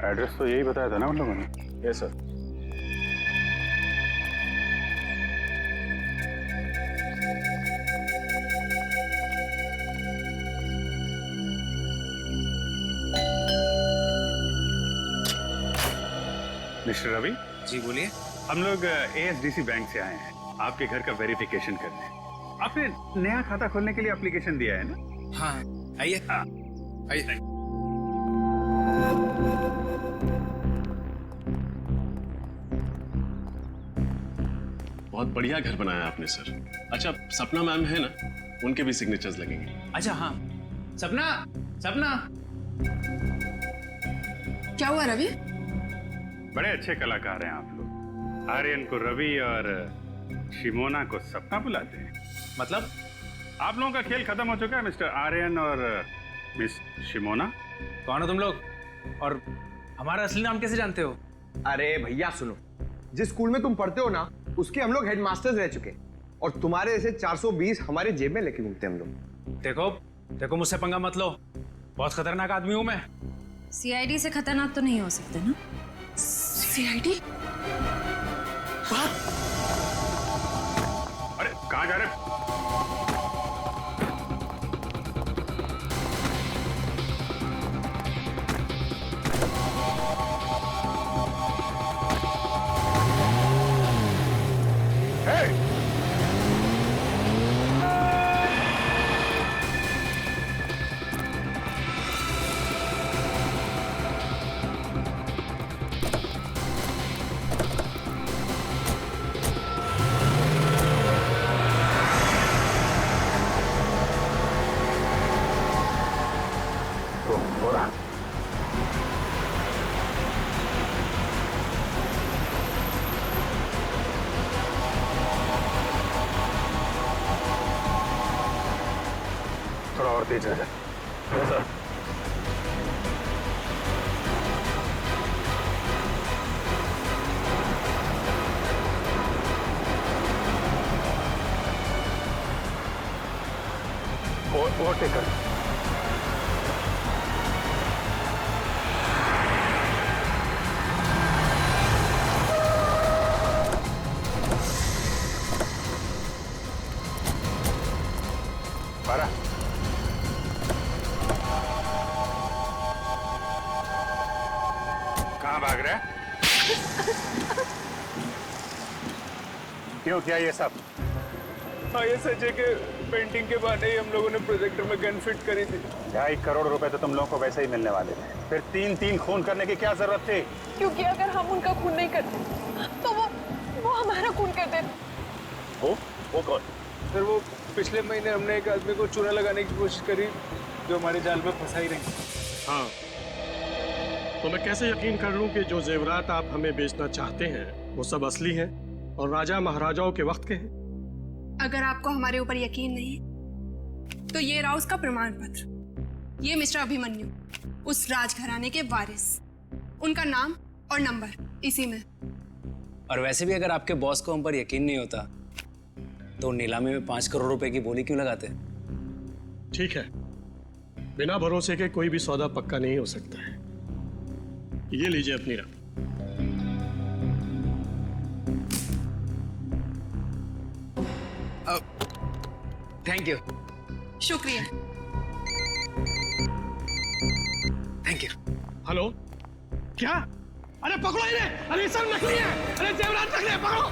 Address तो यही बताया था ना उन लोगों ने? Yes sir. मिस्टर रवि, जी बोलिए। हम लोग एएसडीसी बैंक से आए हैं आपके घर का वेरिफिकेशन करने। आपने नया खाता खोलने के लिए एप्लीकेशन दिया है ना? हाँ आइए। हाँ। आइए। बहुत बढ़िया घर बनाया आपने सर। अच्छा, सपना मैम है ना, उनके भी सिग्नेचर्स लगेंगे। अच्छा हाँ, सपना सपना। क्या हुआ रवि? बड़े अच्छे कलाकार हैं आप लोग। आर्यन को रवि और शिमोना को सपना बुलाते हैं। मतलब? आप लोगों का खेल खत्म हो चुका है मिस्टर आर्यन और मिस शिमोना। कौन हो तुम लोग और हमारा असली नाम कैसे जानते हो? अरे भैया सुनो, जिस स्कूल में तुम पढ़ते हो ना, उसके हम लोग हेडमास्टर्स रह चुके हैं और तुम्हारे जैसे 420 हमारे जेब में लेके घूमते हम लोग। देखो देखो, मुझसे पंगा मत लो, बहुत खतरनाक आदमी हूं मैं। सीआईडी से खतरनाक तो नहीं हो सकते ना? सीआईडी? अरे कहाँ जा रहे? थोड़ा और तेज है सर। ओवरटेक कर। बारह। कहाँ भाग रहा है? क्यों किया ये सब? हाँ, ये सचे के पेंटिंग के बहाने ही हम लोगों ने प्रोजेक्टर में गन फिट करी थी। 2.5 करोड़ रुपए तो तुम लोगों को वैसे ही मिलने वाले थे, फिर 3-3 खून करने की क्या जरूरत थी? क्योंकि अगर हम उनका खून नहीं करते तो वो हमारा खून कर देते। वो कौन? सर वो पिछले महीने हमने एक आदमी को चूना लगाने की कोशिश करी जो हमारे जाल में फंसा ही रही। हाँ, तो मैं कैसे यकीन कर लूं कि जो जेवरात आप हमें बेचना चाहते हैं वो सब असली हैं और राजा महाराजाओं के वक्त के हैं? अगर आपको हमारे ऊपर यकीन नहीं तो ये रहा उसका प्रमाण पत्र। ये मिस्टर अभिमन्यु, उस राजघराने के वारिस, उनका नाम और नंबर इसी में। और वैसे भी अगर आपके बॉस को हम पर यकीन नहीं होता तो नीलामी में 5 करोड़ रुपए की बोली क्यों लगाते? ठीक है, बिना भरोसे के कोई भी सौदा पक्का नहीं हो सकता है। ये लीजिए अपनी रकम। Thank you. शुक्रिया। Thank you. हेलो, क्या? अरे पकड़ो इन्हें! अरे सब नकली है! अरे जेवरात नकली है, पकड़ो!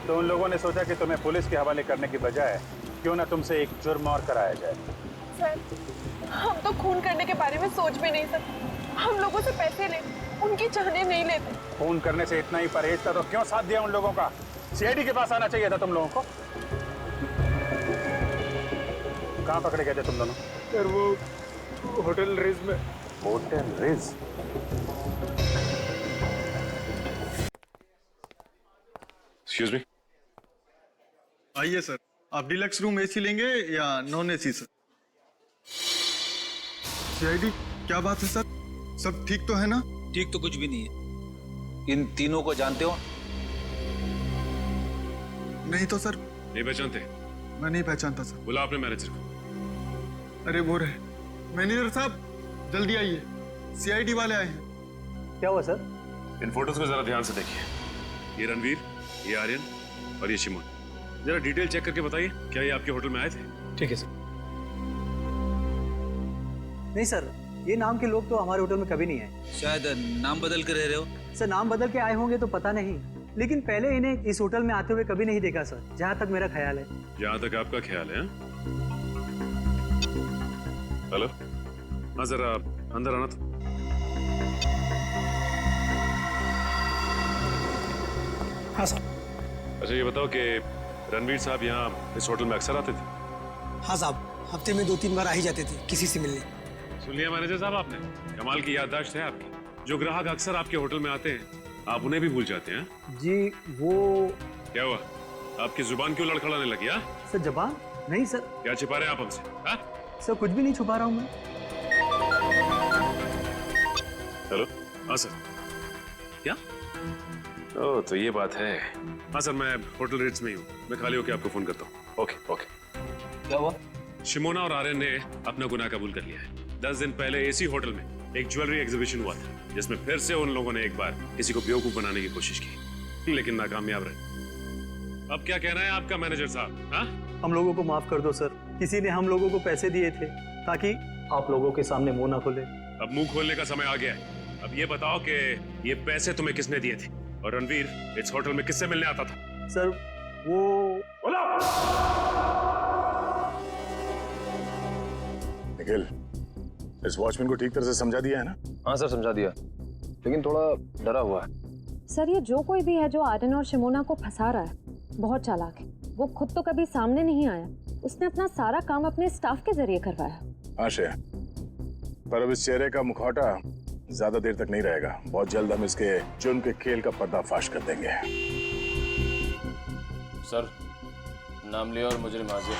तो उन लोगों ने सोचा कि तुम्हें पुलिस के हवाले करने की बजाय क्यों ना तुमसे एक जुर्म और कराया जाए। सर, हम तो खून करने के बारे में सोच भी नहीं सकते। हम लोगों से पैसे ले, उनकी चाहने नहीं लेते। खून करने से इतना ही परहेज था तो क्यों साथ दिया उन लोगों का? सीआईडी के पास आना चाहिए था तुम लोगों को। कहाँ पकड़े गए थे तुम दोनों? सर वो होटल रिज में। Hotel ridge? Excuse me. आइए सर, आप डिलक्स रूम एसी लेंगे या नॉन एसी सर? सीआईडी, क्या बात है सर? सब ठीक तो है ना? ठीक तो कुछ भी नहीं है। इन तीनों को जानते हो? नहीं तो सर। नहीं पहचानते? मैं नहीं पहचानता सर। बुला अपने मैनेजर को। अरे वो रहे मैनेजर साहब, जल्दी आइए, सीआईडी वाले आए हैं। क्या हुआ सर? इन फोटोज को जरा ध्यान से देखिए। ये रणवीर, ये आर्यन और ये शिमोन। जरा डिटेल चेक करके बताइए, क्या ये आपके होटल में आए थे? ठीक है सर। नहीं सर, ये नाम के लोग तो हमारे होटल में कभी नहीं आए। शायद नाम बदल कर रह रहे हो। सर नाम बदल के आए होंगे तो पता नहीं, लेकिन पहले इन्हें इस होटल में आते हुए कभी नहीं देखा सर, जहाँ तक मेरा ख्याल है। जहां तक आपका ख्याल है। हेलो, हाँ जरा अंदर आना था। हाँ सर। अच्छा ये बताओ कि रणवीर साहब यहाँ इस होटल में अक्सर आते थे? हाँ साहब, हफ्ते में 2-3 बार आ ही जाते थे किसी से मिलने। सुन लिया मैनेजर साहब आपने? कमाल की याददाश्त है आपकी। जो ग्राहक अक्सर आपके होटल में आते हैं आप उन्हें भी भूल जाते हैं? जी वो... क्या हुआ, आपकी जुबान क्यों लड़खड़ाने लगी? सर जबान नहीं सर। क्या छिपा रहे हैं आप हमसे? सर कुछ भी नहीं छुपा रहा हूँ मैं। हेलो, हाँ सर। क्या? ओह तो ये बात है। हाँ सर, मैं होटल रेट्स में ही हूँ, मैं खाली होकर आपको फोन करता हूँ। Okay okay. क्या हुआ? शिमोना और आर्यन ने अपना गुनाह कबूल कर लिया है। 10 दिन पहले इसी होटल में एक ज्वेलरी एग्जीबिशन हुआ था, जिसमें फिर से उन लोगों ने एक बार किसी को बेवकूफ बनाने की कोशिश की, लेकिन नाकामयाब रहे। अब क्या कहना है आपका मैनेजर साहब? हाँ, हम लोगों को माफ कर दो सर, किसी ने हम लोगों को पैसे दिए थे ताकि आप लोगों के सामने मुंह ना खोले। अब मुंह खोलने का समय आ गया है। अब ये बताओ कि ये पैसे तुम्हें किसने दिए थे, और रणवीर इस होटल में किससे मिलने आता था? सर वो... निखिल, इस वॉचमैन को ठीक तरह से समझा दिया है ना? हाँ सर समझा दिया, लेकिन थोड़ा डरा हुआ है। सर ये जो कोई भी है जो आर्यन और शिमोना को फंसा रहा है, बहुत चालाक है। वो खुद तो कभी सामने नहीं आया, उसने अपना सारा काम अपने स्टाफ के जरिए करवाया। आशय, पर अब इस चेहरे का मुखौटा ज्यादा देर तक नहीं रहेगा। बहुत जल्द हम इसके जुर्म के खेल का पर्दाफाश कर देंगे। सर नाम लिया और मुजरिम हाजिर।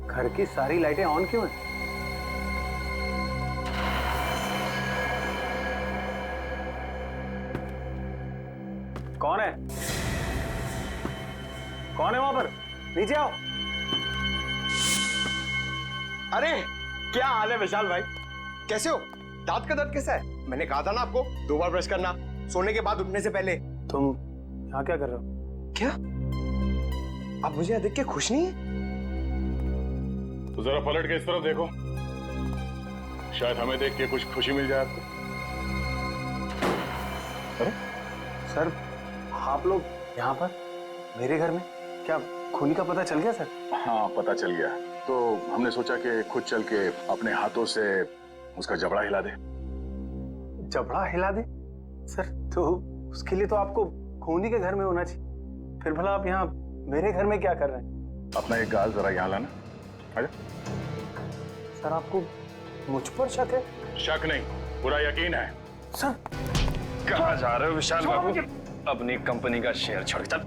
घर की सारी लाइटें ऑन क्यों हैं? कौन है? कौन है वहां पर? नीचे आओ। अरे क्या हाल है विशाल भाई, कैसे हो? दांत का दर्द कैसा है? मैंने कहा था ना आपको 2 बार ब्रश करना सोने के बाद उठने से पहले। तुम यहाँ क्या कर रहे हो? क्या आप मुझे देख के खुश नहीं है? तो जरा पलट के इस तरफ देखो, शायद हमें देख के कुछ खुशी मिल जाए आपको। अरे सर, आप लोग यहाँ पर मेरे घर में? क्या खूनी का पता चल गया सर? हाँ पता चल गया, तो हमने सोचा कि खुद चल के अपने हाथों से उसका जबड़ा हिला दे। जबड़ा हिला दे? सर तो उसके लिए तो आपको खूनी के घर में होना चाहिए, फिर भला आप यहाँ मेरे घर में क्या कर रहे हैं? अपना एक गाल जरा यहाँ लाना। आजा। सर आपको मुझ पर शक है? शक नहीं, पूरा यकीन है। सर कहाँ जा रहे हो विशाल बाबू? अपनी कंपनी का शेयर छोड़ चल।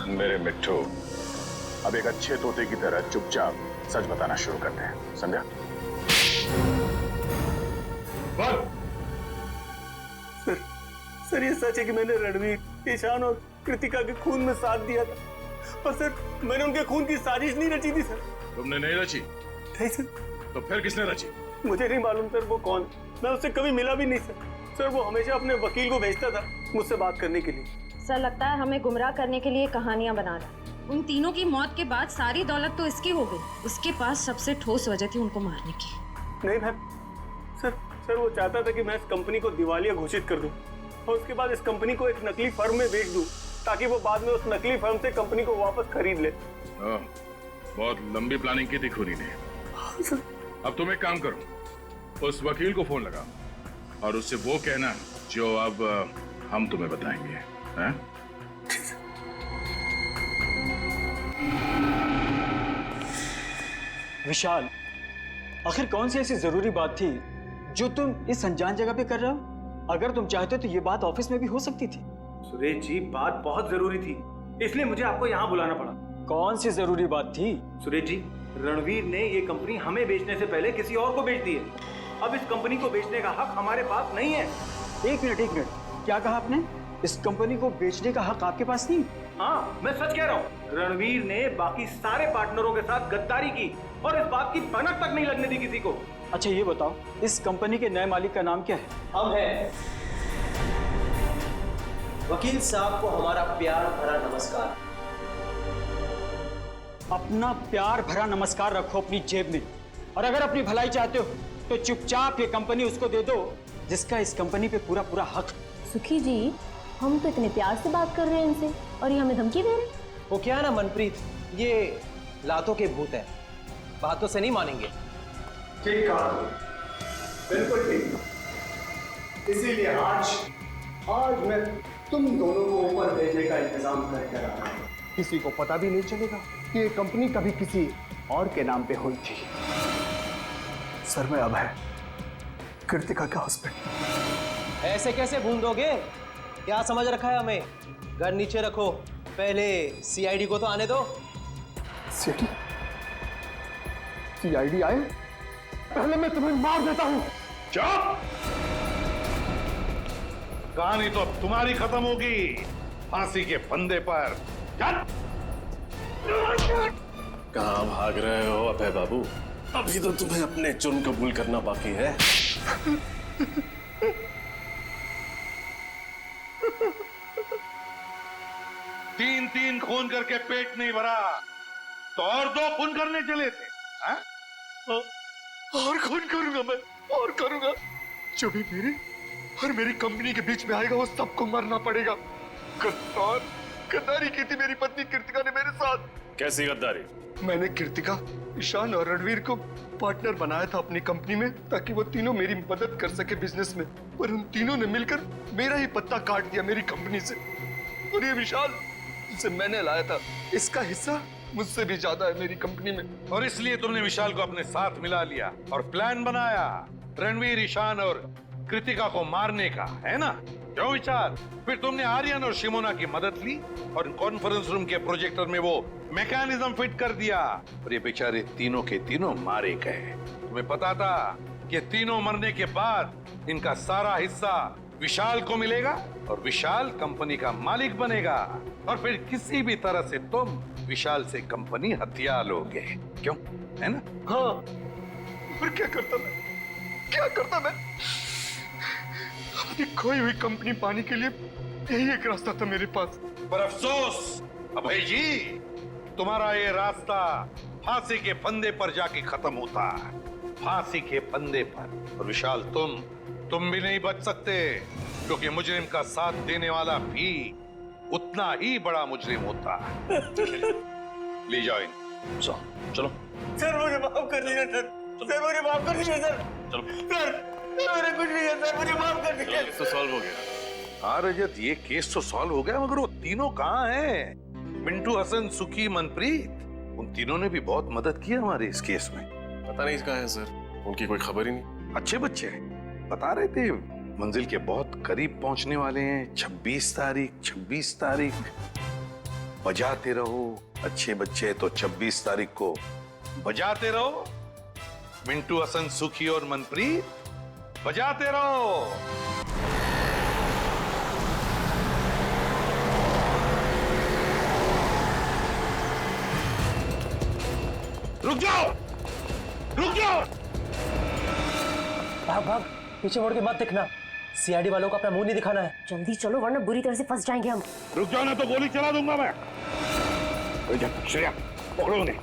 मेरे मिट्ठू, अब एक अच्छे तोते की तरह चुपचाप सच बताना शुरू करते हैं, समझा? सर ये सच है कि मैंने रणवीर, ईशान और कृतिका के खून में साथ दिया था, और सर मैंने उनके खून की साजिश नहीं रची थी सर। तुमने नहीं रची? नहीं सर। तो फिर किसने रची? मुझे नहीं मालूम सर वो कौन, मैं उससे कभी मिला भी नहीं सर। सर वो हमेशा अपने वकील को भेजता था मुझसे बात करने के लिए। सर लगता है हमें गुमराह करने के लिए कहानियां बना रहा है। उन तीनों की मौत के बाद सारी दौलत तो इसकी हो गई, उसके पास सबसे ठोस वजह थी उनको मारने की। नहीं मैम, सर वो चाहता था कि मैं इस कंपनी को दिवालिया घोषित कर दूं और उसके बाद इस कंपनी को एक नकली फर्म में बेच दूं ताकि वो बाद में उस नकली फर्म से कंपनी को वापस खरीद ले। बहुत लंबी प्लानिंग की थी खूनी ने। अब तुम एक काम करो, उस वकील को फोन लगाओ और उससे वो कहना जो अब हम तुम्हें बताएंगे। हैं? विशाल, आखिर कौन सी ऐसी जरूरी बात थी जो तुम इस अनजान जगह पे कर रहे हो? अगर तुम चाहते तो ये बात ऑफिस में भी हो सकती थी। सुरेश जी, बात बहुत जरूरी थी, इसलिए मुझे आपको यहाँ बुलाना पड़ा। कौन सी जरूरी बात थी? सुरेश जी, रणवीर ने ये कंपनी हमें बेचने से पहले किसी और को बेच दी है। अब इस कंपनी को बेचने का हक हमारे पास नहीं है। एक मिनट, क्या कहा आपने? इस कंपनी को बेचने का हक आपके पास नहीं? हाँ, मैं सच कह रहा हूँ। रणवीर ने बाकी सारे पार्टनरों के साथ गद्दारी की और इस बात की भनक तक नहीं लगने दी किसी को। अच्छा ये बताओ, इस कंपनी के नए मालिक का नाम क्या है? हम हैं। वकील साहब को हमारा प्यार भरा नमस्कार। अपना प्यार भरा नमस्कार रखो अपनी जेब में, और अगर अपनी भलाई चाहते हो तो चुपचाप ये कंपनी उसको दे दो जिसका इस कंपनी पे पूरा पूरा हक। सुखी जी, हम तो इतने प्यार से बात कर रहे हैं इनसे और ये हमें धमकी दे रहे हैं। वो क्या ना मनप्रीत, ये लातों के भूत है, बातों से नहीं मानेंगे। ठीक कहा, बिल्कुल ठीक। इसीलिए आज मैं तुम दोनों को ऊपर भेजने का इंतजाम करके रहा हूं। किसी को पता भी नहीं चलेगा कि ये कंपनी कभी किसी और के नाम पे हुई थी। सर, मैं अभय, कृतिका का हस्बैंड। ऐसे कैसे भूल दोगे? क्या समझ रखा है हमें? घर नीचे रखो, पहले सीआईडी को तो आने दो। सीआईडी आए? पहले मैं तुम्हें मार देता हूं। चुप! कहानी तो अब तुम्हारी खत्म होगी, फांसी के फंदे पर। कहाँ भाग रहे हो अभय बाबू? अभी तो तुम्हें अपने जुर्म कबूल करना बाकी है। तीन खून करके पेट नहीं भरा तो और 2 खून करने चले थे। हाँ? और खून करूंगा मैं, और करूंगा। जो भी मेरे और मेरी कंपनी के बीच में आएगा वो सबको मरना पड़ेगा। गद्दारी की थी मेरी पत्नी कृतिका ने मेरे साथ। कैसी गद्दारी? मैंने कृतिका, ईशान और रणवीर को पार्टनर बनाया था अपनी कंपनी में ताकि वो तीनों मेरी मदद कर सके बिजनेस में, पर उन तीनों ने मिलकर मेरा ही पत्ता काट दिया मेरी कंपनी से। और ये विशाल जिसे मैंने लाया था, इसका हिस्सा मुझसे भी ज्यादा है मेरी कंपनी में। और इसलिए तुमने विशाल को अपने साथ मिला लिया और प्लान बनाया रणवीर, ईशान और कृतिका को मारने का, है ना? क्यों विशाल? फिर तुमने आर्यन और शिमोना की मदद ली और कॉन्फ्रेंस रूम के प्रोजेक्टर में वो मैकेनिज्म फिट कर दिया और ये बेचारे तीनों के तीनों मारे गए। तुम्हें पता था कि तीनों मरने के बाद इनका सारा हिस्सा विशाल को मिलेगा और विशाल कंपनी का मालिक बनेगा और फिर किसी भी तरह से तुम विशाल से कंपनी हथिया लोगे। क्यों? है ना? हाँ, और क्या करता मैं? अपनी खोई हुई कंपनी पाने के लिए यही एक रास्ता था मेरे पास। पर अफसोस अभय जी, तुम्हारा ये रास्ता फांसी के फंदे पर जाके खत्म होता है, फांसी के फंदे पर। और विशाल, तुम भी नहीं बच सकते, क्योंकि मुजरिम का साथ देने वाला भी उतना ही बड़ा मुजरिम होता है। ले जाओ इन। चलो। सर मुझे माफ कर दीजिए सर, मुझे माफ कर दीजिए सर। चलो सर, मेरे कुछ नहीं है सर, मुझे माफ कर दीजिए। केस तो सॉल्व हो गया। हाँ रजत, ये केस तो सॉल्व हो गया, मगर वो तीनों कहाँ हैं? मिंटू, हसन, सुखी, मनप्रीत, उन तीनों ने भी बहुत मदद की हमारे इस केस में। पता नहीं कहाँ है सर, उनकी कोई खबर ही नहीं। अच्छे बच्चे हैं, बता रहे थे मंजिल के बहुत करीब पहुंचने वाले हैं। 26 तारीख बजाते रहो। अच्छे बच्चे तो 26 तारीख को बजाते रहो। मिंटू, हसन, सुखी और मनप्रीत, बजाते रहो। रुक जाओ! भाग, पीछे मुड़ के मत दिखना। सीआईडी वालों को अपना मुंह नहीं दिखाना है। जल्दी चलो वरना बुरी तरह से फंस जाएंगे हम। रुक जाओ ना तो गोली चला दूंगा मैं। श्रेया, पकड़ो उन्हें।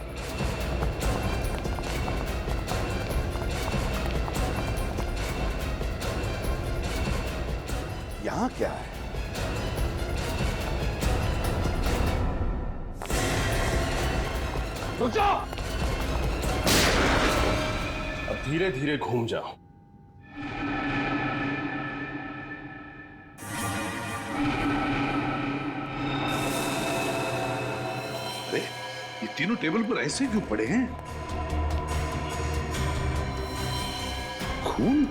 यहाँ क्या है? रुक जाओ। अब धीरे धीरे घूम जाओ। अरे ये तीनों टेबल पर ऐसे क्यों पड़े हैं? खून?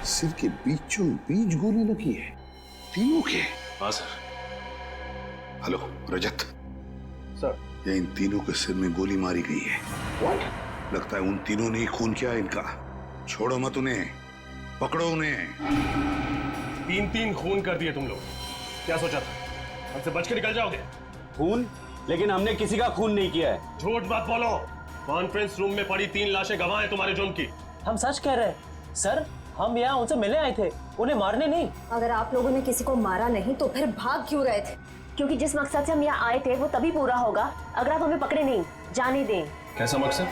सिर के बीचों बीच गोली लगी है, तीनों के। हाँ सर। हेलो रजत। सर। ये इन तीनों के सिर में गोली मारी गई है। What? लगता है उन तीनों ने ही खून किया इनका। छोड़ो मत उन्हें, पकड़ो उन्हें। तीन खून कर दिए तुम लोग। क्या सोचा था हमसे बच के निकल जाओगे? खून? लेकिन हमने किसी का खून नहीं किया है। झूठ मत बोलो। कॉन्फ्रेंस रूम में पड़ी 3 लाशें गवाह हैं तुम्हारे जुर्म की। हम सच कह रहे हैं सर, हम यहाँ उनसे मिलने आए थे, उन्हें मारने नहीं। अगर आप लोगों ने किसी को मारा नहीं तो फिर भाग क्यों रहे थे? क्योंकि जिस मकसद से हम यहाँ आए थे वो तभी पूरा होगा अगर आप हमें पकड़े नहीं, जाने दें। कैसा मकसद?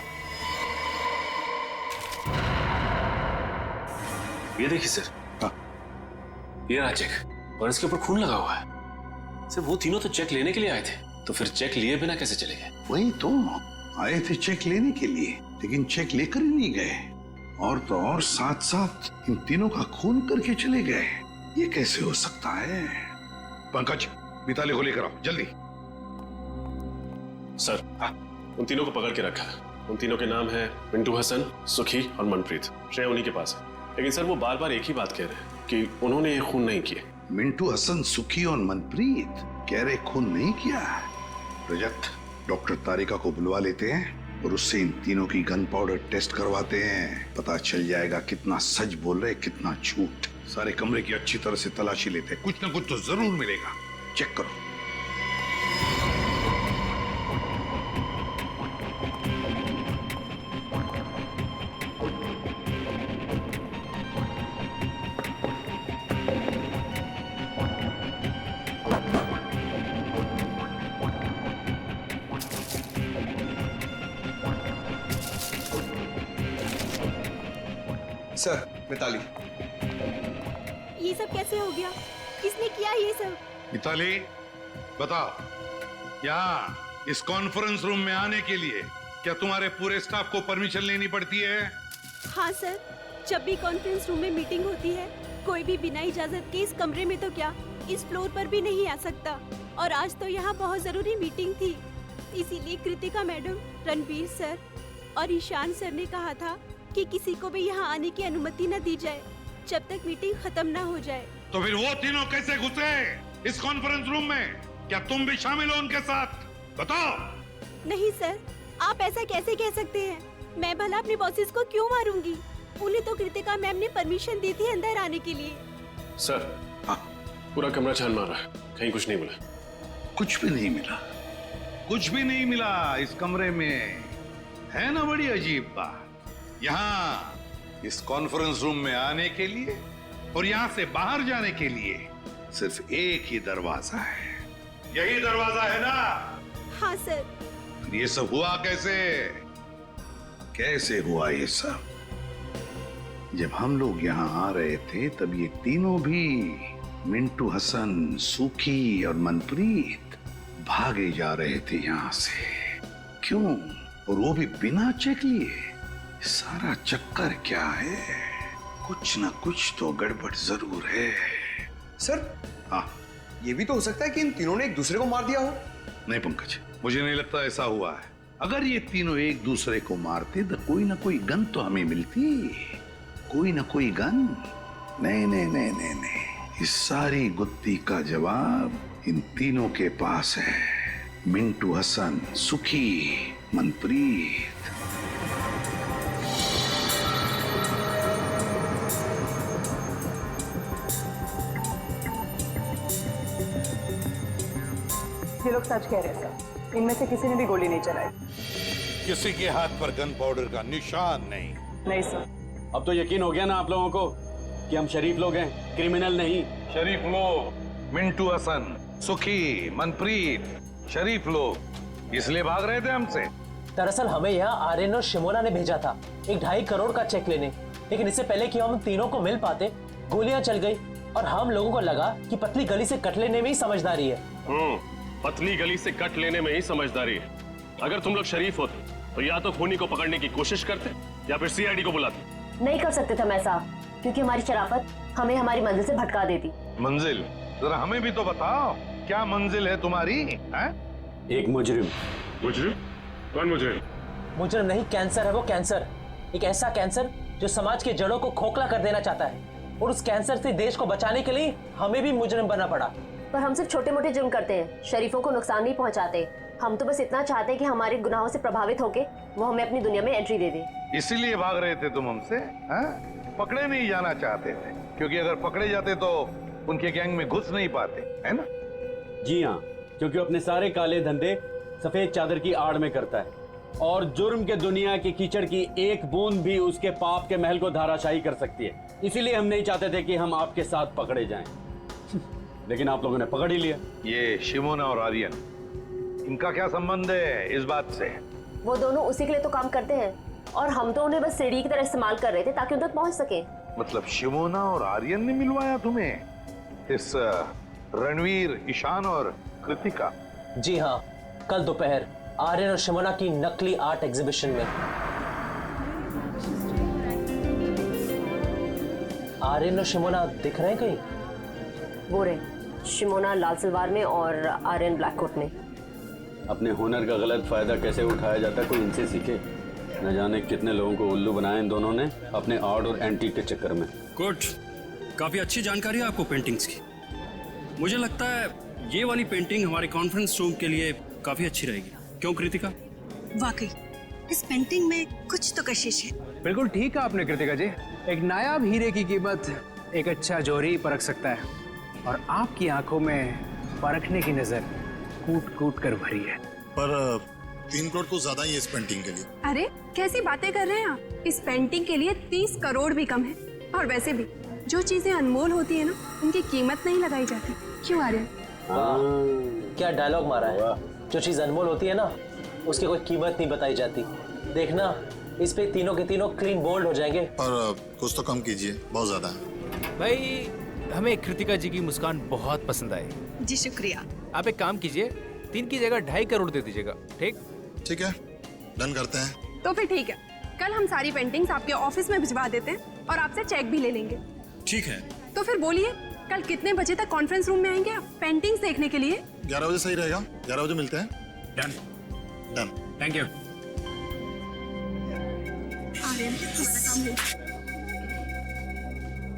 ये देखिए सर। हाँ। ये रहा चेक और इसके ऊपर खून लगा हुआ है। सर वो तीनों तो चेक लेने के लिए आए थे, तो फिर चेक लिए बिना कैसे चले गए? वही तो, आए थे चेक लेने के लिए, लेकिन चेक लेकर ही नहीं गए। और तो और साथ साथ इन तीनों का खून करके चले गए। ये कैसे हो सकता है? पंकज, मिताली को लेकर आओ जल्दी। सर, उन तीनों को पकड़ के रखा है। उन तीनों के नाम है मिंटू हसन, सुखी और मनप्रीत। श्रेया उन्हीं के पास है, लेकिन सर वो बार बार एक ही बात कह रहे हैं कि उन्होंने ये खून नहीं किए। मिंटू हसन, सुखी और मनप्रीत कह रहे खून नहीं किया। रजत, डॉक्टर तारिका को बुलवा लेते हैं और उससे इन तीनों की गन पाउडर टेस्ट करवाते हैं। पता चल जाएगा कितना सच बोल रहे, कितना झूठ। सारे कमरे की अच्छी तरह से तलाशी लेते हैं, कुछ ना कुछ तो जरूर मिलेगा। चेक करो। सर, मिताली। ये सब कैसे हो गया? किसने किया ये सब? मिताली, बताओ, यहाँ इस कॉन्फ्रेंस रूम में आने के लिए क्या तुम्हारे पूरे स्टाफ को परमिशन लेनी पड़ती है? हाँ सर, जब भी कॉन्फ्रेंस रूम में मीटिंग होती है, कोई भी बिना इजाजत के इस कमरे में तो क्या, इस फ्लोर पर भी नहीं आ सकता। और आज तो यहाँ बहुत जरूरी मीटिंग थी, इसीलिए कृतिका मैडम, रणवीर सर और ईशान सर ने कहा था कि किसी को भी यहाँ आने की अनुमति न दी जाए जब तक मीटिंग खत्म ना हो जाए। तो फिर वो तीनों कैसे घुसे इस कॉन्फ्रेंस रूम में? क्या तुम भी शामिल हो उनके साथ? बताओ। नहीं सर, आप ऐसा कैसे कह सकते हैं? मैं भला अपने बॉसेस को क्यों मारूंगी? उन्हें तो कृतिका मैम ने परमिशन दी थी अंदर आने के लिए। सर, हाँ, पूरा कमरा छान मारा है, कहीं कुछ नहीं मिला। कुछ भी नहीं मिला? कुछ भी नहीं मिला इस कमरे में? है ना बड़ी अजीब बात। यहाँ इस कॉन्फ्रेंस रूम में आने के लिए और यहाँ से बाहर जाने के लिए सिर्फ एक ही दरवाजा है। यही दरवाजा है ना? हाँ सर। फिर ये सब हुआ कैसे? कैसे हुआ ये सब? जब हम लोग यहाँ आ रहे थे तब ये तीनों भी, मिंटू हसन, सुखी और मनप्रीत, भागे जा रहे थे यहाँ से। क्यों? और वो भी बिना चेक लिए। सारा चक्कर क्या है? कुछ ना कुछ तो गड़बड़ जरूर है। सर, हाँ, ये भी तो हो सकता है कि इन तीनों ने एक दूसरे को मार दिया हो। नहीं पंकज, मुझे नहीं लगता ऐसा हुआ है। अगर ये तीनों एक दूसरे को मारते तो कोई ना कोई गन तो हमें मिलती। कोई ना कोई गन। नहीं नहीं नहीं नहीं नहीं, इस सारी गुत्थी का जवाब इन तीनों के पास है। मिंटू हसन, सुखी, मनप्रीत। ये लोग सच कह रहे हैं सर, इनमें से किसी ने भी गोली नहीं चलाई। किसी के हाथ पर गन पाउडर का निशान नहीं। नहीं सर। अब तो यकीन हो गया ना आप लोगों को कि हम शरीफ लोग हैं, क्रिमिनल नहीं। शरीफ लोग, मिंटू हसन, सुखी, मनप्रीत, शरीफ लोग इसलिए भाग रहे थे हमसे। दरअसल हमें यहाँ आर्यन और शिमोना ने भेजा था एक 2.5 करोड़ का चेक लेने, लेकिन इससे पहले कि हम तीनों को मिल पाते गोलियां चल गई और हम लोगों को लगा कि पतली गली से कट लेने में ही समझदारी है। पतली गली से कट लेने में ही समझदारी है। अगर तुम लोग शरीफ होते तो या तो खूनी को पकड़ने की कोशिश करते या फिर सीआईडी को बुलाते। नहीं कर सकते थे मैं साहब, क्योंकि हमारी शराफत हमें हमारी मंजिल से भटका देती। मंजिल? जरा हमें भी तो बताओ, क्या मंजिल है तुम्हारी? है? एक मुजरिम। मुजरिम? कौन मुजरिम? मुजरिम नहीं, कैंसर है वो, कैंसर। एक ऐसा कैंसर जो समाज की जड़ों को खोखला कर देना चाहता है, और उस कैंसर से देश को बचाने के लिए हमें भी मुजरिम बनना पड़ा। पर हम सिर्फ छोटे मोटे जुर्म करते हैं, शरीफों को नुकसान नहीं पहुंचाते। हम तो बस इतना चाहते हैं कि हमारे गुनाहों से प्रभावित होके वो हमें अपनी दुनिया में एंट्री दे दे। इसीलिए भाग रहे थे तुम हमसे? पकड़े नहीं जाना चाहते थे, क्योंकि अगर पकड़े जाते तो उनके गैंग में घुस नहीं पाते, है ना? जी हाँ, क्योंकि अपने सारे काले धंधे सफेद चादर की आड़ में करता है, और जुर्म के दुनिया की कीचड़ की एक बूंद भी उसके पाप के महल को धाराशाही कर सकती है। इसीलिए हम नहीं चाहते थे कि हम आपके साथ पकड़े जाएं। लेकिन आप लोगों ने पकड़ ही लिया। ये शिमोना और आर्यन, इनका क्या संबंध है इस बात से? वो दोनों उसी के लिए तो काम करते हैं, और हम तो उन्हें बस सीढ़ी की तरह इस्तेमाल कर रहे थे ताकि उन तक पहुंच सके। मतलब शिमोना और आर्यन ने मिलवाया तुम्हें इस रणवीर, ईशान और कृतिका? जी हाँ, कल दोपहर आर्यन और शिमोना की नकली आर्ट एग्जीबिशन में। आर्यन और शिमोना दिख रहे हैं कहीं? वो रहे, शिमोना लाल सलवार में और आर्यन ब्लैक कोट में। अपने हुनर का गलत फायदा कैसे उठाया जाता है कोई इनसे सीखे। न जाने कितने लोगों को उल्लू बनाया इन दोनों ने अपने आर्ट और एंटीक के चक्कर में। गुड, काफी अच्छी जानकारी है आपको पेंटिंग्स की। मुझे लगता है ये वाली पेंटिंग हमारे कॉन्फ्रेंस रूम के लिए काफी अच्छी रहेगी। क्यों कृतिका? वाकई इस पेंटिंग में कुछ तो कशिश है। बिल्कुल ठीक है आपने कृतिका जी। एक नायाब हीरे की कीमत एक अच्छा जौहरी ही परख सकता है, और आपकी आंखों में परखने की नजर कूट कूट कर भरी है। पर 3 करोड़ तो ज्यादा ही है इस पेंटिंग के लिए। अरे कैसी बातें कर रहे हैं आप? इस पेंटिंग के लिए 30 करोड़ भी कम है। और वैसे भी जो चीजें अनमोल होती है ना, उनकी कीमत नहीं लगाई जाती। क्यों आर्यन? क्या डायलॉग मारा है। जो चीज अनमोल होती है ना, उसकी कोई कीमत नहीं बताई जाती। देखना, इस पे तीनों के तीनों क्लीन बोल्ड हो जाएंगे। और कुछ तो कम कीजिए, बहुत ज्यादा है। भाई, हमें कृतिका जी की मुस्कान बहुत पसंद आई। जी शुक्रिया। आप एक काम कीजिए, 3 की जगह 2.5 करोड़ दे दीजिएगा। ठीक? ठीक है, डन करते हैं। तो फिर ठीक है, कल हम सारी पेंटिंग्स आपके ऑफिस में भिजवा देते हैं और आपसे चेक भी ले लेंगे। ठीक है। तो फिर बोलिए, कल कितने बजे तक कॉन्फ्रेंस रूम में आएंगे आप पेंटिंग्स देखने के लिए? 11 बजे सही रहेगा। 11 बजे मिलते हैं। डन। डन। Thank you.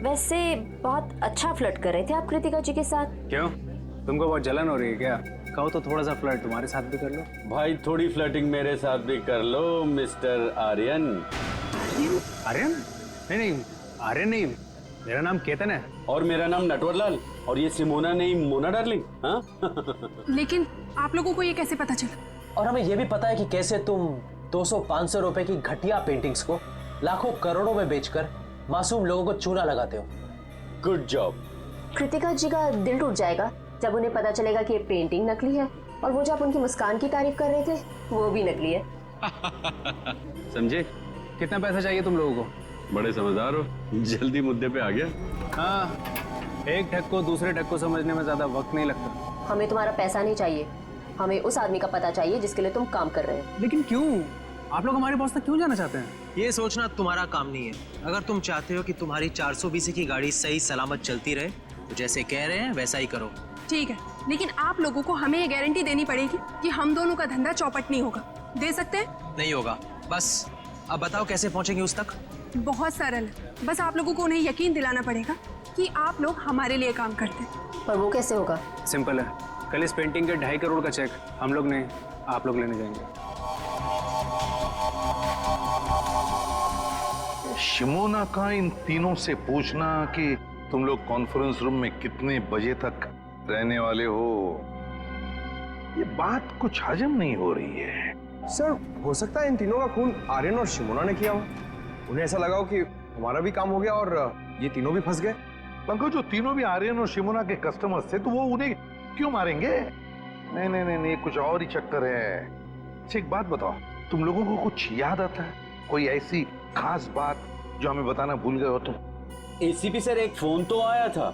वैसे बहुत अच्छा फ्लर्ट कर रहे थे आप कृतिका जी के साथ। क्यों, तुमको बहुत जलन हो रही है क्या? कहो तो थोड़ा सा फ्लर्ट तुम्हारे साथ भी कर लो। भाई थोड़ी फ्लर्टिंग मेरे साथ भी कर लो मिस्टर आर्यन। आर्यन? नहीं, आर्यन नहीं, मेरा नाम केतन है। और मेरा नाम नटवरलाल। और ये सिमोना नहीं, मोना डार्लिंग। हाँ? लेकिन आप लोगों को ये कैसे पता चला? और हमें ये भी पता है कि कैसे तुम 200-500 रुपए की घटिया पेंटिंग्स को लाखों करोड़ों में बेचकर मासूम लोगों को चूना लगाते हो। Good job. कृतिका जी का दिल टूट जाएगा जब उन्हें पता चलेगा कि ये पेंटिंग नकली है, और वो जो आप उनकी मुस्कान की तारीफ कर रहे थे वो भी नकली है। समझे? कितना पैसा चाहिए तुम लोगों को? बड़े समझदार हो, जल्दी मुद्दे पे आ गया। हाँ, एक ठग को दूसरे ठग को समझने में ज्यादा वक्त नहीं लगता। हमें तुम्हारा पैसा नहीं चाहिए, हमें उस आदमी का पता चाहिए जिसके लिए तुम काम कर रहे हो। लेकिन क्यों? आप लोग हमारे बॉस तक क्यों जाना चाहते हैं? ये सोचना तुम्हारा काम नहीं है। अगर तुम चाहते हो कि तुम्हारी 420 की गाड़ी सही सलामत चलती रहे, तो जैसे कह रहे हैं वैसा ही करो। ठीक है, लेकिन आप लोगों को हमें ये गारंटी देनी पड़ेगी कि हम दोनों का धंधा चौपट नहीं होगा। दे सकते हैं? नहीं होगा। बस अब बताओ कैसे पहुंचेंगे उस तक? बहुत सरल है, बस आप लोगों को उन्हें यकीन दिलाना पड़ेगा कि आप लोग हमारे लिए काम करते हैं। पर वो कैसे होगा? सिंपल है, कल इस पेंटिंग के 2.5 करोड़ का चेक हम लोग नहीं, आप लोग लेने जाएंगे। शिमोना का इन तीनों से पूछना कि तुम लोग कॉन्फ्रेंस रूम में कितने बजे तक रहने वाले हो, ये बात कुछ हजम नहीं हो रही है। सर, हो सकता है इन तीनों का खून आर्यन और शिमोना ने किया हो। उन्हें ऐसा लगा हो कि हमारा भी काम हो गया और ये तीनों भी फंस गए। पंकज, जो तीनों भी आर्यन और शिमोना के कस्टमर्स थे, तो वो उन्हें क्यों मारेंगे? नहीं नहीं नहीं, कुछ और ही चक्कर है। अच्छा एक बात बताओ, तुम लोगों को कुछ याद आता है? कोई ऐसी खास बात जो हमें बताना भूल गए हो तुम? एसीपी सर, एक फोन तो आया था।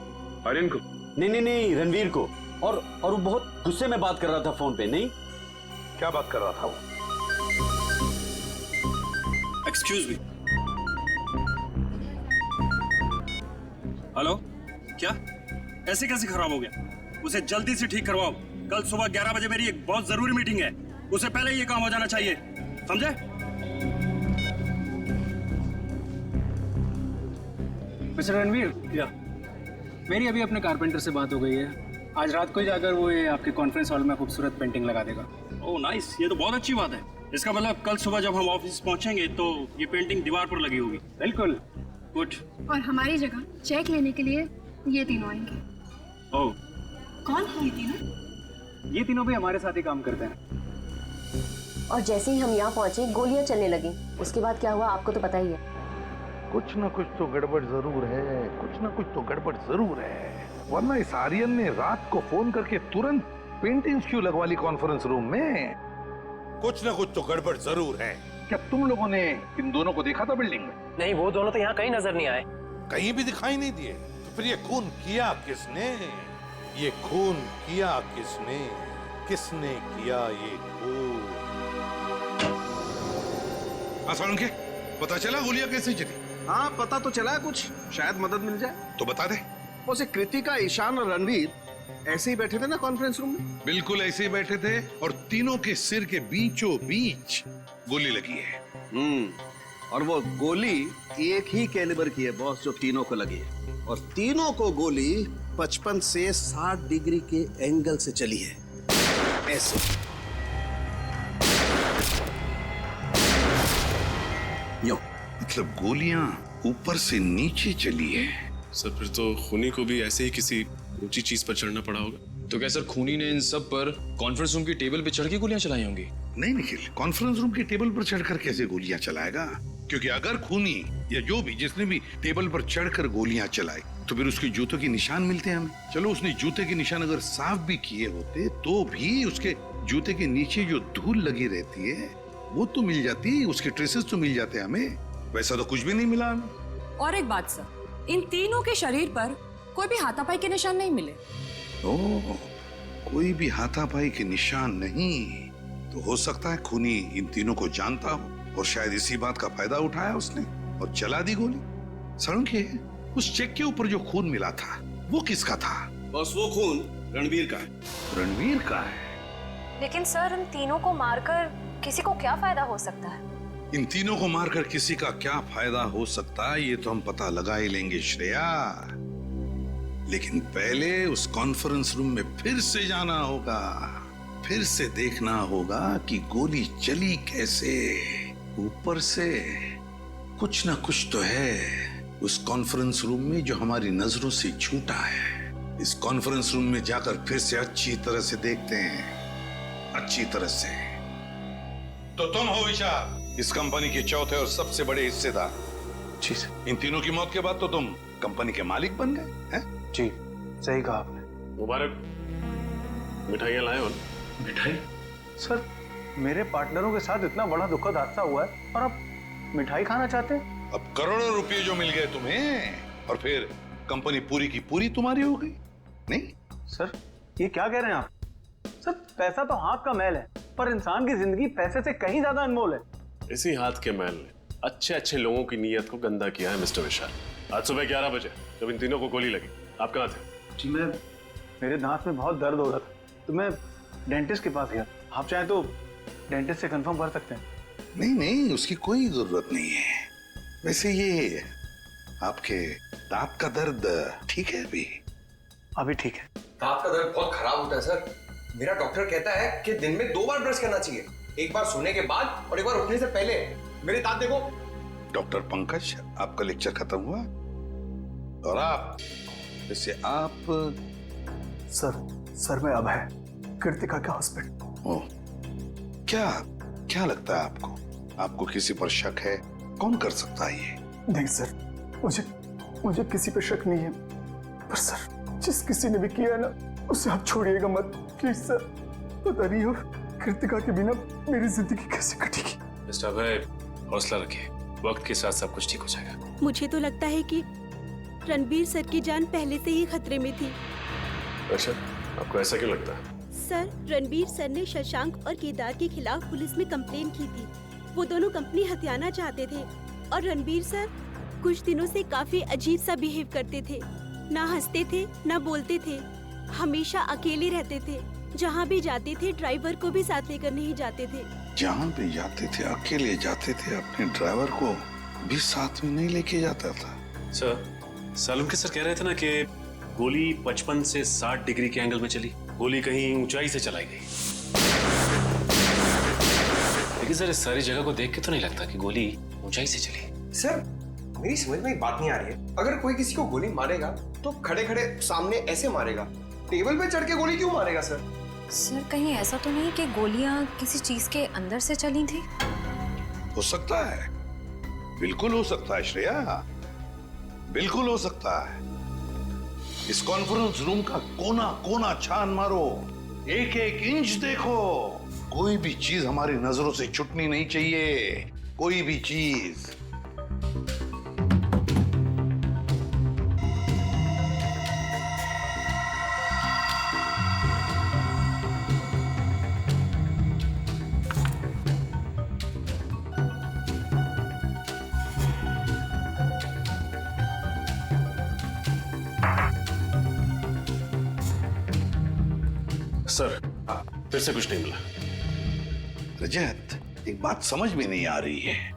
आर्यन को? नहीं, रणवीर को। और वो बहुत गुस्से में बात कर रहा था फोन पे। नहीं, क्या बात कर रहा था वो? Excuse me. हेलो, क्या ऐसे कैसे खराब हो गया? उसे जल्दी से ठीक करवाओ। कल सुबह 11 बजे मेरी एक बहुत जरूरी मीटिंग है, उसे पहले ये काम हो जाना चाहिए, समझे? मिस्टर रणवीर, क्या? मेरी अभी अपने कारपेंटर से बात हो गई है। आज रात को ही जाकर वो ये आपके कॉन्फ्रेंस हॉल में खूबसूरत पेंटिंग लगा देगा। ओह नाइस, ये तो बहुत अच्छी बात है। इसका मतलब कल सुबह जब हम ऑफिस पहुंचेंगे तो ये पेंटिंग दीवार पर लगी होगी। बिल्कुल। गुड। और हमारी जगह चेक लेने के लिए ये तीनों आएंगे। ओह, कौन है ये तीनों? ये तीनों भी हमारे साथ ही काम करते हैं। और जैसे ही हम यहाँ पहुंचे गोलियां चलने लगी। उसके बाद क्या हुआ आपको तो पता ही है। कुछ ना कुछ तो गड़बड़ जरूर है, कुछ ना कुछ तो गड़बड़ जरूर है, वरना इस आर्यन ने रात को फोन करके तुरंत पेंटिंग्स क्यों लगवा ली कॉन्फ्रेंस रूम में? कुछ ना कुछ तो गड़बड़ जरूर है। क्या तुम लोगों ने इन दोनों को देखा था बिल्डिंग में? नहीं, वो दोनों तो यहाँ कहीं नजर नहीं आए। कहीं भी दिखाई नहीं दिए? तो फिर ये खून किया किसने? ये खून किया किसने? किसने किया ये खून? आसान के पता चला गोलियां कैसे चली? हाँ, पता तो चला कुछ, शायद मदद मिल जाए। तो बता दे। उसे कृतिका, ईशान और रणवीर ऐसे ही बैठे थे ना कॉन्फ्रेंस रूम में? बिल्कुल ऐसे ही बैठे थे और तीनों के सिर के बीचों बीच गोली लगी है। और वो गोली एक ही कैलिबर की है बॉस, जो तीनों को लगी है। और तीनों को गोली 55 से 60 डिग्री के एंगल से चली है, ऐसे। यो, मतलब गोलियां ऊपर से नीचे चली है। सर, फिर तो खूनी को भी ऐसे ही किसी ऊंची चीज पर चढ़ना पड़ा होगा। तो क्या सर खूनी ने इन सब पर कॉन्फ्रेंस रूम की टेबल पे चढ़ के गोलियां चलाई होंगी? नहीं निखिल, कॉन्फ्रेंस रूम की टेबल पर चढ़कर कैसे गोलियां चलाएगा? क्योंकि अगर खूनी या जो भी जिसने भी टेबल पर चढ़कर गोलियां चलाई तो फिर उसके जूतों के निशान मिलते हैं हमें। चलो, उसने जूते के निशान अगर साफ भी किए होते तो भी उसके जूते के नीचे जो धूल लगी रहती है वो तो मिल जाती, उसके ट्रेसेस तो मिल जाते हैं हमें। वैसा तो कुछ भी नहीं मिला हमें। और एक बात सर, इन तीनों के शरीर पर कोई भी हाथापाई के निशान नहीं मिले। ओह, कोई भी हाथापाई के निशान नहीं? तो हो सकता है खूनी इन तीनों को जानता हो और शायद इसी बात का फायदा उठाया उसने और चला दी गोली। सड़क के उस चेक के ऊपर जो खून मिला था वो किसका था? बस वो खून रणवीर का है। रणवीर का है? लेकिन सर, इन तीनों को मारकर किसी को क्या फायदा हो सकता है? इन तीनों को मारकर किसी का क्या फायदा हो सकता है ये तो हम पता लगा ही लेंगे श्रेया। लेकिन पहले उस कॉन्फ्रेंस रूम में फिर से जाना होगा, फिर से देखना होगा कि गोली चली कैसे। ऊपर से कुछ ना कुछ तो है उस कॉन्फ्रेंस रूम में जो हमारी नजरों से छूटा है। इस कॉन्फ्रेंस रूम में जाकर फिर से अच्छी तरह से देखते हैं, अच्छी तरह से। तो तुम हो विशाल, इस कंपनी के चौथे और सबसे बड़े हिस्सेदार। जी सर। इन तीनों की मौत के बाद तो तुम कंपनी के मालिक बन गए हैं? जी, सही कहा आपने। मुबारक। मिठाइयाँ लाए हो? मिठाई? सर, मेरे पार्टनरों के साथ इतना बड़ा दुखद हादसा हुआ है और आप मिठाई खाना चाहते हैं? अब करोड़ों रुपए जो मिल गए तुम्हें और फिर कंपनी पूरी की पूरी तुम्हारी हो गई, नहीं? सर, ये क्या कह रहे हैं आप? सर, पैसा तो हाथ का मैल है, पर इंसान की जिंदगी पैसे से कहीं ज्यादा अनमोल है। इसी हाथ के मैल ने अच्छे अच्छे लोगों की नीयत को गंदा किया है मिस्टर विशाल। आज सुबह 11 बजे जब इन तीनों को गोली लगी, आप कहाँ थे? जी, मेरे दांत में बहुत दर्द हो रहा था तो मैं डेंटिस्ट के पास गया। आप चाहें तो डेंटिस्ट से कंफर्म कर सकते हैं। नहीं नहीं, उसकी कोई जरूरत नहीं है। वैसे ये आपके दांत का दर्द ठीक है? अभी ठीक है। दांत का दर्द बहुत खराब होता है सर। मेरा डॉक्टर कहता है कि दिन में 2 बार ब्रश करना चाहिए, एक बार सोने के बाद और एक बार उठने से पहले। मेरे दांत देखो। डॉक्टर पंकज, आपका लेक्चर खत्म हुआ और आप वैसे आप सर मैं अब है कृतिका के हस्बैंड। ओह, क्या लगता है आपको? आपको किसी पर शक है? कौन कर सकता है ये? नहीं सर, मुझे किसी पे शक नहीं है, पर सर जिस किसी ने भी किया ना उसे आप छोड़िएगा मत प्लीज सर। पता नहीं हो कृतिका के बिना मेरी जिंदगी कैसे कटेगी। मिस्टर अभय, हौसला रखिए। वक्त के साथ सब कुछ ठीक हो जाएगा। मुझे तो लगता है कि रणबीर सर की जान पहले से ही खतरे में थी। अच्छा, आपको ऐसा क्यों लगता है? सर, रणबीर सर ने शशांक और केदार के खिलाफ पुलिस में कंप्लेन की थी। वो दोनों कंपनी हथियाना चाहते थे और रणबीर सर कुछ दिनों से काफी अजीब सा बिहेव करते थे। ना हंसते थे, ना बोलते थे, हमेशा अकेले रहते थे। जहाँ भी जाते थे ड्राइवर को भी साथ लेकर नहीं जाते थे। जहाँ भी जाते थे अकेले जाते थे, अपने ड्राइवर को भी साथ में नहीं लेके जाता था। सर, सालुंके सर कह रहे थे ना कि गोली 55 से 60 डिग्री के एंगल में चली। गोली कहीं ऊंचाई से चलाई गई। लेकिन सर, इस सारी जगह को देख के तो नहीं लगता कि गोली ऊंचाई से चली। सर, मेरी समझ में एक बात नहीं आ रही है। अगर कोई किसी को गोली मारेगा तो खड़े खड़े सामने ऐसे मारेगा, टेबल पे चढ़ के गोली क्यों मारेगा सर? सर, कहीं ऐसा तो नहीं कि गोलियां किसी चीज के अंदर से चली थी? हो सकता है, बिल्कुल हो सकता है श्रेया, बिल्कुल हो सकता है। इस कॉन्फ्रेंस रूम का कोना कोना छान मारो, एक एक इंच देखो, कोई भी चीज हमारी नजरों से छूटनी नहीं चाहिए, कोई भी चीज। सर, फिर से कुछ नहीं मिला। रजत, एक बात समझ में नहीं आ रही है।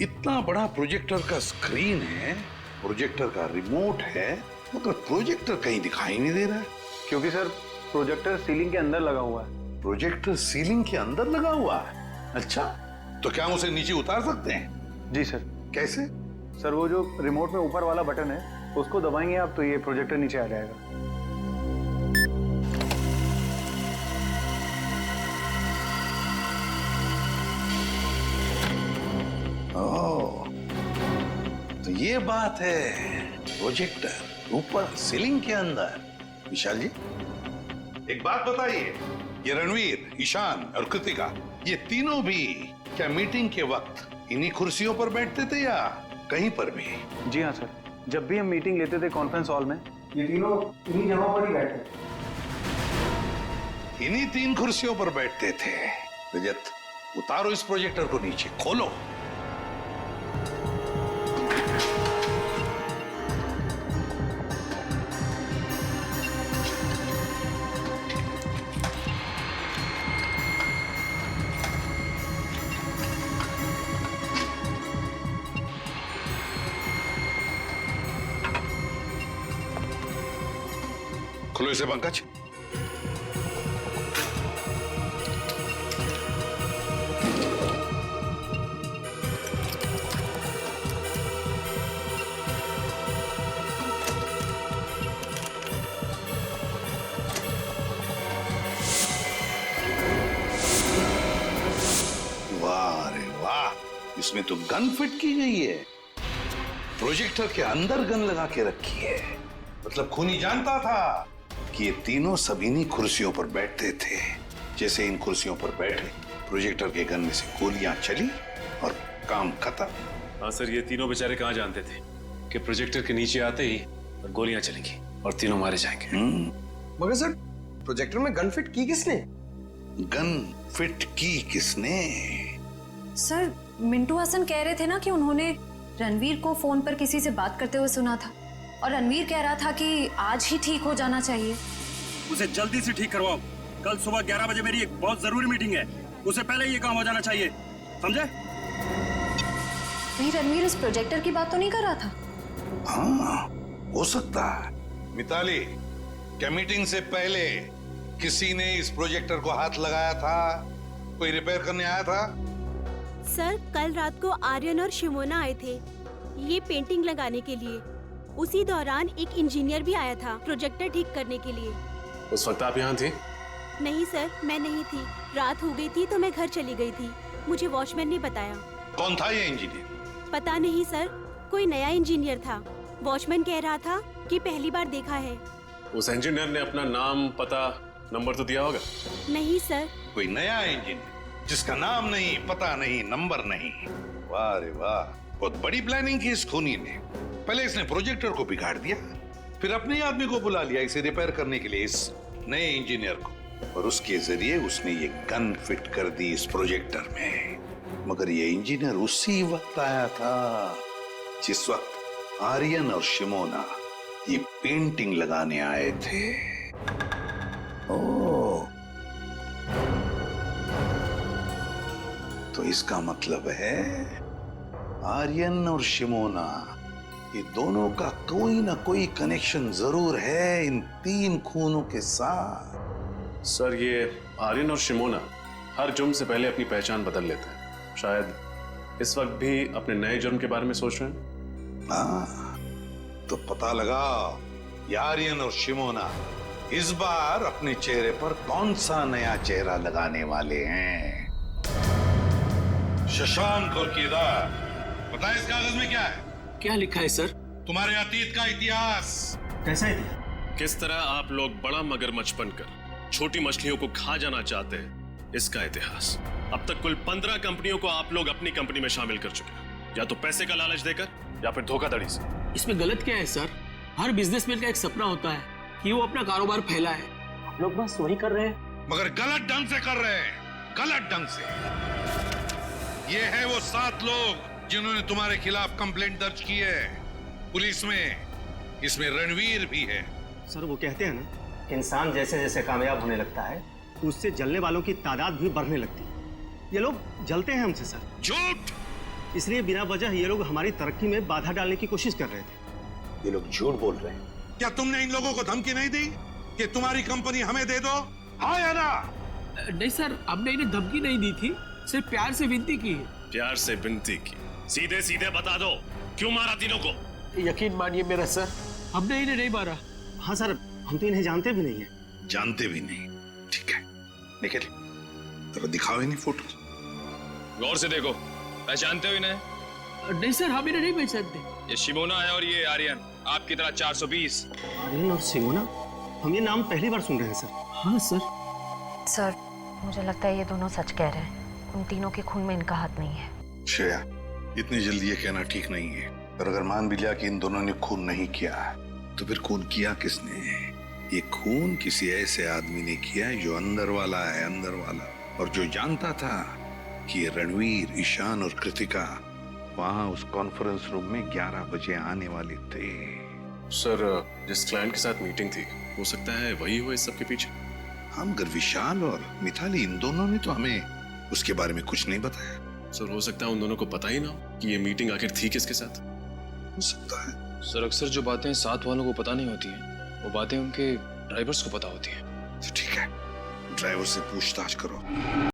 इतना बड़ा प्रोजेक्टर का स्क्रीन है, प्रोजेक्टर का रिमोट है, मगर प्रोजेक्टर कहीं दिखाई नहीं दे रहा है। क्योंकि सर प्रोजेक्टर सीलिंग के अंदर लगा हुआ है। प्रोजेक्टर सीलिंग के अंदर लगा हुआ है? अच्छा, तो क्या हम उसे नीचे उतार सकते हैं? जी सर। कैसे? सर, वो जो रिमोट में ऊपर वाला बटन है उसको दबाएंगे आप तो ये प्रोजेक्टर नीचे आ जाएगा। ओह, तो ये बात है, प्रोजेक्टर ऊपर सीलिंग के अंदर। विशाल जी, एक बात बताइए, ये रणवीर, ईशान और कृतिका, ये तीनों भी क्या मीटिंग के वक्त इन्हीं कुर्सियों पर बैठते थे या कहीं पर भी? जी हाँ सर, जब भी हम मीटिंग लेते थे कॉन्फ्रेंस हॉल में, ये तीनों इन्हीं जगहों पर ही बैठते थे। इन्हीं 3 कुर्सियों पर बैठते थे। रजत, उतारो इस प्रोजेक्टर को नीचे, खोलो। खोलो इसे पंकज। वाह रे वाह, इसमें तो गन फिट की गई है। प्रोजेक्टर के अंदर गन लगा के रखी है। मतलब खूनी जानता था कि ये तीनों सभी इन्हीं कुर्सियों पर बैठते थे। जैसे इन कुर्सियों पर बैठे, प्रोजेक्टर के गन में से गोलियां चली और काम खत्म। हाँ सर, ये तीनों बेचारे कहाँ जानते थे कि प्रोजेक्टर के नीचे आते ही और गोलियां चलेंगी और तीनों मारे जाएंगे। मगर सर, प्रोजेक्टर में गन फिट की किसने? गन फिट की किसने? सर, मिंटू हसन कह रहे थे ना कि उन्होंने रणवीर को फोन पर किसी से बात करते हुए सुना था और रणवीर कह रहा था कि आज ही ठीक हो जाना चाहिए। उसे जल्दी से ठीक करवाओ। कल सुबह 11 बजे मेरी एक बहुत जरूरी मीटिंग है, उसे पहले ये काम हो जाना चाहिए, समझे? नहीं, रणवीर इस प्रोजेक्टर की बात तो नहीं कर रहा था। हाँ, हो सकता है। मिताली, क्या मीटिंग से पहले किसी ने इस प्रोजेक्टर को हाथ लगाया था? कोई रिपेयर करने आया था? सर, कल रात को आर्यन और शिमोना आए थे ये पेंटिंग लगाने के लिए। उसी दौरान एक इंजीनियर भी आया था प्रोजेक्टर ठीक करने के लिए। उस वक्त आप यहाँ थी? नहीं सर, मैं नहीं थी। रात हो गई थी तो मैं घर चली गई थी। मुझे वॉचमैन ने बताया। कौन था ये इंजीनियर? पता नहीं सर, कोई नया इंजीनियर था। वॉचमैन कह रहा था कि पहली बार देखा है। उस इंजीनियर ने अपना नाम, पता, नंबर तो दिया होगा? नहीं सर। कोई नया इंजीनियर जिसका नाम नहीं, पता नहीं, नंबर नहीं? वाह रे वाह, बहुत बड़ी प्लानिंग की इस खूनी ने। पहले इसने प्रोजेक्टर को बिगाड़ दिया, फिर अपने आदमी को बुला लिया इसे रिपेयर करने के लिए, इस नए इंजीनियर को, और उसके जरिए उसने ये गन फिट कर दी इस प्रोजेक्टर में। मगर ये इंजीनियर उसी वक्त आया था जिस वक्त आर्यन और शिमोना ये पेंटिंग लगाने आए थे। ओह, तो इसका मतलब है आर्यन और शिमोना ये दोनों का कोई ना कोई कनेक्शन जरूर है इन 3 खूनों के साथ। सर, ये आर्यन और शिमोना हर जुर्म से पहले अपनी पहचान बदल लेते हैं। शायद इस वक्त भी अपने नए जुर्म के बारे में सोच रहे हैं। हाँ, तो पता लगा ये आर्यन और शिमोना इस बार अपने चेहरे पर कौन सा नया चेहरा लगाने वाले हैं। शशांक और केदार, पता है इस कागज में क्या है? क्या लिखा है सर? तुम्हारे अतीत का इतिहास। कैसा इतिहास? किस तरह आप लोग बड़ा मगरमच्छ बनकर छोटी मछलियों को खा जाना चाहते हैं, इसका इतिहास। अब तक कुल 15 कंपनियों को आप लोग अपनी कंपनी में शामिल कर चुके हैं, या तो पैसे का लालच देकर या फिर धोखाधड़ी से। इसमें गलत क्या है सर? हर बिजनेसमैन का एक सपना होता है कि वो अपना कारोबार फैलाए। आप लोग बस वही कर रहे हैं, मगर गलत ढंग से कर रहे हैं, गलत ढंग से। ये है वो 7 लोग जिन्होंने तुम्हारे खिलाफ कंप्लेंट दर्ज की है पुलिस में। इसमें रणवीर भी है। सर, वो कहते हैं ना, इंसान जैसे जैसे कामयाब होने लगता है तो उससे जलने वालों की तादाद भी बढ़ने लगती है। ये लोग जलते हैं हमसे सर। झूठ! इसलिए बिना वजह ये लोग हमारी तरक्की में बाधा डालने की कोशिश कर रहे थे। ये लोग झूठ बोल रहे हैं। क्या तुमने इन लोगों को धमकी नहीं दी कि तुम्हारी कंपनी हमें दे दो? हाँ या ना? नहीं सर, हमने इन्हें धमकी नहीं दी थी, सिर्फ प्यार से विनती की है। प्यार से विनती की? सीधे सीधे बता दो, क्यों मारा तीनों को? यकीन मानिए मेरा सर, हमने इन्हें नहीं मारा। हाँ सर, हम तो इन्हें जानते भी नहीं है। जानते भी नहीं? ठीक है, निकल, जरा दिखाओ इन्हें फोटो। गौर से देखो, पहचानते हो इन्हें? नहीं सर, हम इन्हें नहीं पहचानते। ये शिमोना है और ये आर्यन, आपकी तरह 420। आर्यन और शिमोना? हम ये नाम पहली बार सुन रहे हैं सर। हाँ सर। सर, मुझे लगता है ये दोनों सच कह रहे हैं। उन तीनों के खून में इनका हाथ नहीं है। श्रेया, इतनी जल्दी ये कहना ठीक नहीं है। और अगर मान भी लिया कि इन दोनों ने खून नहीं किया, तो फिर खून किया किसने? ये खून किसी ऐसे आदमी ने किया है जो अंदर वाला है, अंदर वाला, और जो जानता था कि ये रणवीर, ईशान और कृतिका वहां उस कॉन्फ्रेंस रूम में 11 बजे आने वाले थे। सर, जिस क्लाइंट के साथ मीटिंग थी, हो सकता है वही हो इस सब के पीछे। हम मगर विशाल और मिताली, इन दोनों ने तो हमें उसके बारे में कुछ नहीं बताया। सर, हो सकता है उन दोनों को पता ही ना कि ये मीटिंग आखिर थी किसके साथ। हो सकता है। सर, अक्सर जो बातें साथ वालों को पता नहीं होती हैं, वो बातें उनके ड्राइवर्स को पता होती हैं। तो ठीक है, ड्राइवर से पूछताछ करो।